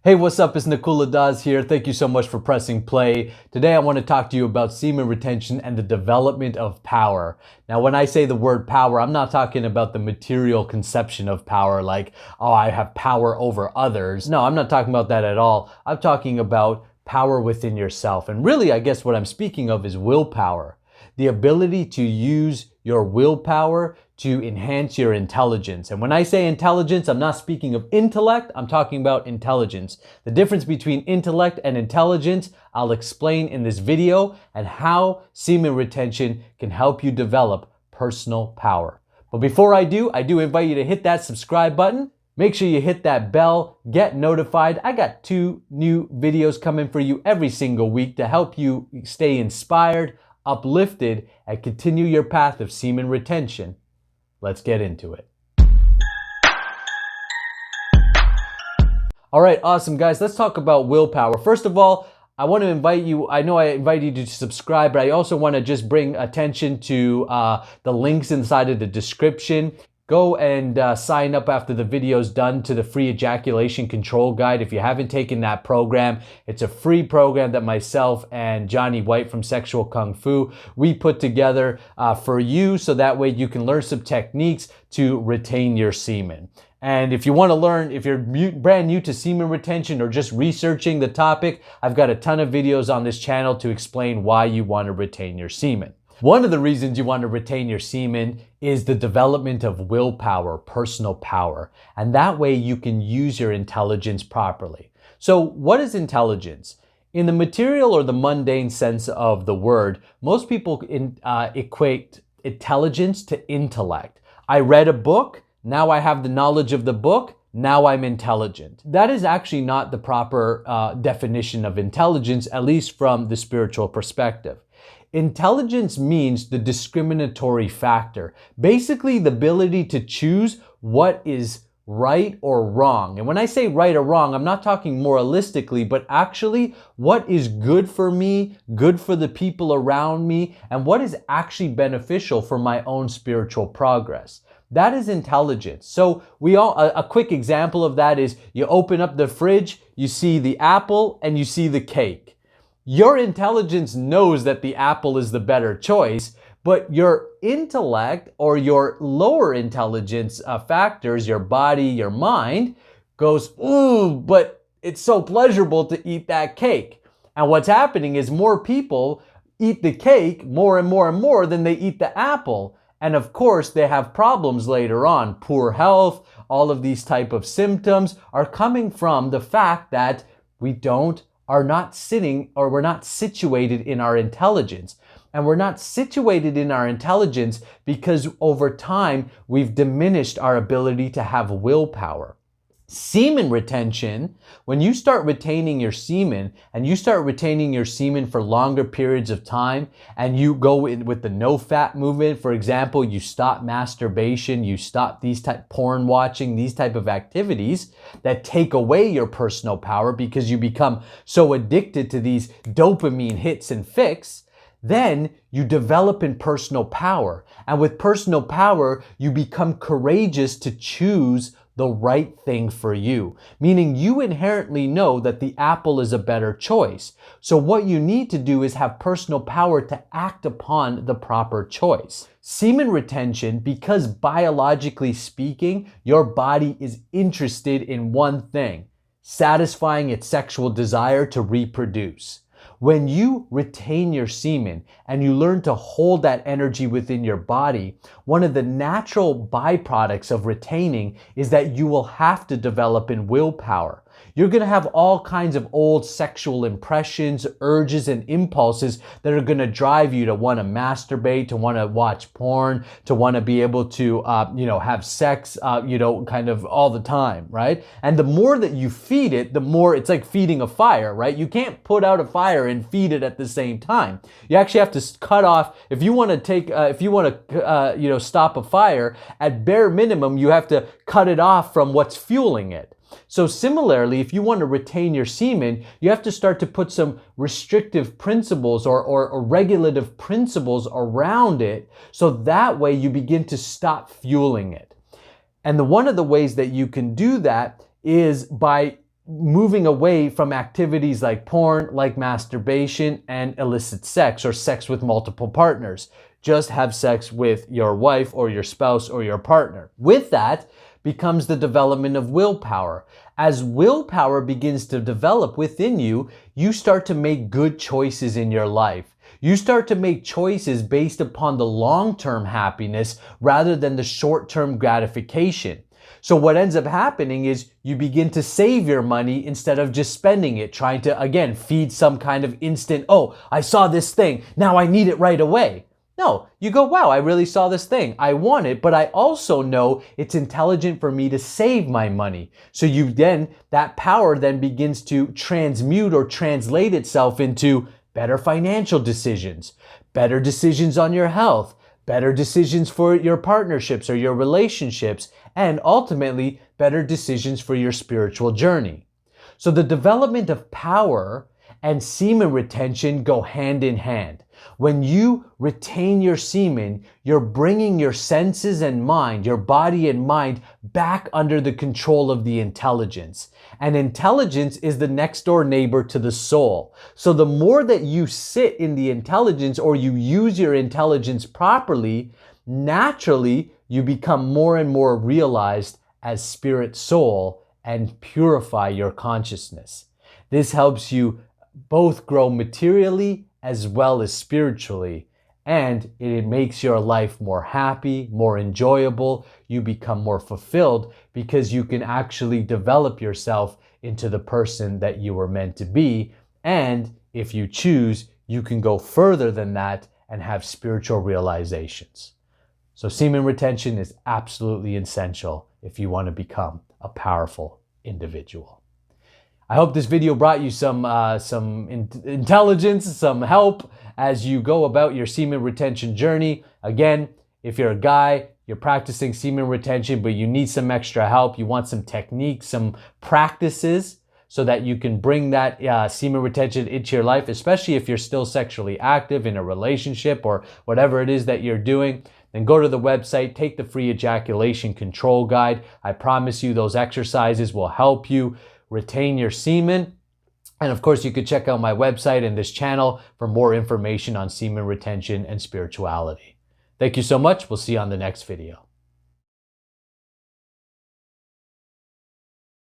Hey, what's up? It's Nakula Das here. Thank you so much for pressing play. Today I want to talk to you about semen retention and the development of power. Now, when I say the word power, I'm not talking about the material conception of power like, oh, I have power over others. No, I'm not talking about that at all. I'm talking about power within yourself. And really, I guess what I'm speaking of is willpower. The ability to use your willpower to enhance your intelligence. And when I say intelligence, I'm not speaking of intellect, I'm talking about intelligence. The difference between intellect and intelligence, I'll explain in this video, and how semen retention can help you develop personal power. But before I do invite you to hit that subscribe button. Make sure you hit that bell, get notified. I got 2 new videos coming for you every single week to help you stay inspired, uplifted, and continue your path of semen retention. Let's get into it. All right, awesome guys. Let's talk about willpower. First of all, I want to invite you, I know I invited you to subscribe, but I also want to just bring attention to the links inside of the description. Go and sign up after the video's done to the free ejaculation control guide. If you haven't taken that program, it's a free program that myself and Johnny White from Sexual Kung Fu, we put together for you, so that way you can learn some techniques to retain your semen. And if you want to learn, if you're brand new to semen retention or just researching the topic, I've got a ton of videos on this channel to explain why you want to retain your semen. One of the reasons you want to retain your semen is the development of willpower, personal power, and that way you can use your intelligence properly. So what is intelligence? In the material or the mundane sense of the word, most people equate intelligence to intellect. I read a book, now I have the knowledge of the book, now I'm intelligent. That is actually not the proper definition of intelligence, at least from the spiritual perspective. Intelligence means the discriminatory factor, basically the ability to choose what is right or wrong. And when I say right or wrong, I'm not talking moralistically, but actually what is good for me, good for the people around me, and what is actually beneficial for my own spiritual progress. That is intelligence. So a quick example of that is you open up the fridge, you see the apple and you see the cake. Your intelligence knows that the apple is the better choice, but your intellect or your lower intelligence factors, your body, your mind, goes, ooh, but it's so pleasurable to eat that cake. And what's happening is more people eat the cake more and more and more than they eat the apple. And of course, they have problems later on. Poor health, all of these type of symptoms are coming from the fact that we're not situated in our intelligence. And we're not situated in our intelligence because over time, we've diminished our ability to have willpower. Semen retention, when you start retaining your semen and you start retaining your semen for longer periods of time and you go in with the no fat movement, for example, you stop masturbation, you stop these type porn watching, these type of activities that take away your personal power because you become so addicted to these dopamine hits and fix, then you develop in personal power. And with personal power, you become courageous to choose the right thing for you, meaning you inherently know that the apple is a better choice. So what you need to do is have personal power to act upon the proper choice. Semen retention, because biologically speaking, your body is interested in one thing, satisfying its sexual desire to reproduce. When you retain your semen and you learn to hold that energy within your body, one of the natural byproducts of retaining is that you will have to develop in willpower. You're going to have all kinds of old sexual impressions, urges, and impulses that are going to drive you to want to masturbate, to want to watch porn, to want to be able to, have sex, kind of all the time, right? And the more that you feed it, the more it's like feeding a fire, right? You can't put out a fire and feed it at the same time. You actually have to cut off. If you want to stop a fire, at bare minimum, you have to cut it off from what's fueling it. So similarly, if you want to retain your semen, you have to start to put some restrictive principles or regulative principles around it, so that way you begin to stop fueling it. And one of the ways that you can do that is by moving away from activities like porn, like masturbation, and illicit sex or sex with multiple partners. Just have sex with your wife or your spouse or your partner. With that becomes the development of willpower. As willpower begins to develop within you, you start to make good choices in your life. You start to make choices based upon the long-term happiness rather than the short-term gratification. So what ends up happening is you begin to save your money instead of just spending it, trying to, again, feed some kind of instant, oh, I saw this thing, now I need it right away. No, you go, wow, I really saw this thing. I want it, but I also know it's intelligent for me to save my money. So that power then begins to transmute or translate itself into better financial decisions, better decisions on your health, better decisions for your partnerships or your relationships, and ultimately better decisions for your spiritual journey. So the development of power and semen retention go hand in hand. When you retain your semen, you're bringing your senses and mind, your body and mind, back under the control of the intelligence. And intelligence is the next door neighbor to the soul. So the more that you sit in the intelligence or you use your intelligence properly, naturally you become more and more realized as spirit soul and purify your consciousness. This helps you both grow materially as well as spiritually, and it makes your life more happy, more enjoyable. You become more fulfilled because you can actually develop yourself into the person that you were meant to be. And if you choose, you can go further than that and have spiritual realizations. So semen retention is absolutely essential if you want to become a powerful individual. I hope this video brought you some intelligence, some help as you go about your semen retention journey. Again, if you're a guy, you're practicing semen retention, but you need some extra help, you want some techniques, some practices so that you can bring that semen retention into your life, especially if you're still sexually active in a relationship or whatever it is that you're doing, then go to the website, take the free ejaculation control guide. I promise you those exercises will help you retain your semen. And of course, you could check out my website and this channel for more information on semen retention and spirituality. Thank you so much. We'll see you on the next video.